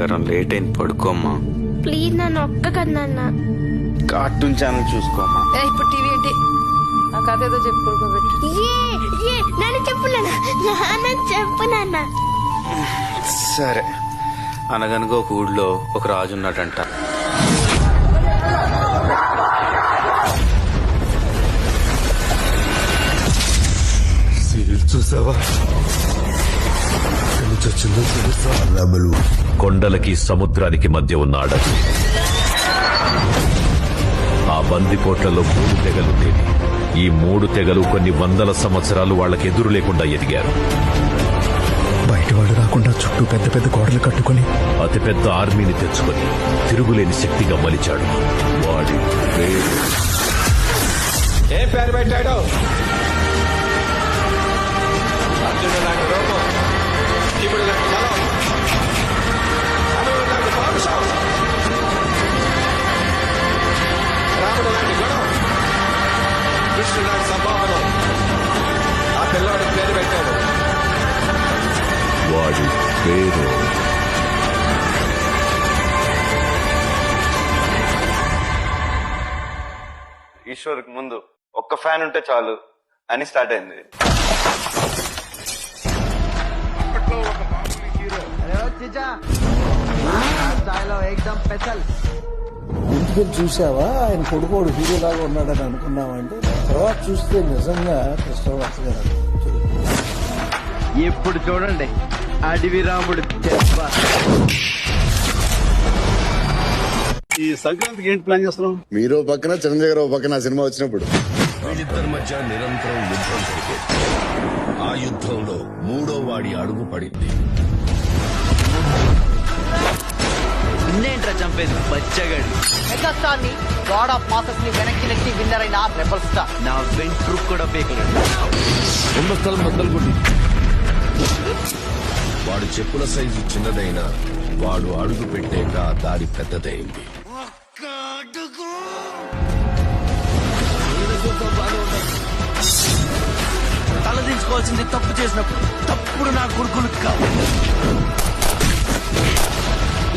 బంగారం లేట్ అయింది, పడుకోమ్మా. ప్లీజ్ నన్ను ఒక్క కదా నాన్న. కార్టూన్ ఛానల్ చూసుకోమ్మా. ఇప్పుడు టీవీ ఏంటి? ఆ కథ ఏదో చెప్పు, పడుకోబెట్టు. నన్ను చెప్పు నాన్న, చెప్పు నాన్న. సరే. అనగనగా ఒక ఊళ్ళో ఒక రాజు ఉన్నాడంట. చూసావా, కొండలకి సముద్రానికి మధ్య ఉన్న అడవి. ఆ బందిపోట్లలో 3 తెగలుండేవి. ఈ 3 తెగలు కొన్ని వందల సంవత్సరాలు వాళ్ళకి ఎదురు లేకుండా ఎదిగారు. బయట వాళ్ళు రాకుండా చుట్టూ పెద్ద పెద్ద గోడలు కట్టుకుని అతిపెద్ద ఆర్మీని తెచ్చుకొని తిరుగులేని శక్తిగా మలిచాడు. వాడి పేరు ఏం పేరు పెట్టాడు? అర్జునుడు లాంటి రూపం, శివుడు లాంటి బలం, అమరుడు లాంటి పౌరుషం, రాముడు లాంటి గుణం, కృష్ణుడు లాంటి సంభావనం. ఆ పిల్లవాడికి పేరు పెట్టాడు. వాడి పేరు ఈశ్వర్కి ముందు ఒక్క ఫ్యాన్ ఉంటే చాలు అని స్టార్ట్ అయింది. ఇంటికి చూసావా, ఆయన కొడుకోడు హీరో లాగా ఉన్నాడని అనుకున్నామంటే తర్వాత చూస్తే నిజంగా కృష్ణవాసు గారు. ఇప్పుడు చూడండి అడవి రాముడు దెబ్బ. ఈ సంక్రాంతికి ఏంటి ప్లాన్ చేస్తున్నాం? మీరు పక్కన చిరంజీవి గారు పక్కన సినిమా వచ్చినప్పుడు వీళ్ళిద్దరి మధ్య నిరంతరం యుద్ధం జరిగేది. ఆ యుద్ధంలో 3వ వాడి అడుగు పడింది. ఇన్నేంట్రా చంపేది బచ్చగాడు. మెగాస్టార్ని, గాడ్ ఆఫ్ మాసెస్ ని వెనక్కి నెట్టి విన్నర్ అయిన రెబల్ స్టార్. నా వెంట్రు కూడా పేకలేడు. ఉన్న స్థలం బద్దలుగొట్టి వాడు చెప్పుల సైజు చిన్నదైనా వాడు అడుగు పెట్టాక దారి పెద్దదైంది. తలదించుకోవాల్సింది తప్పు చేసినప్పుడు. తప్పుడు నా కొడుకులు కావాలి.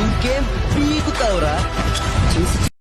ఇంకేం పీకుతావురా? చేసి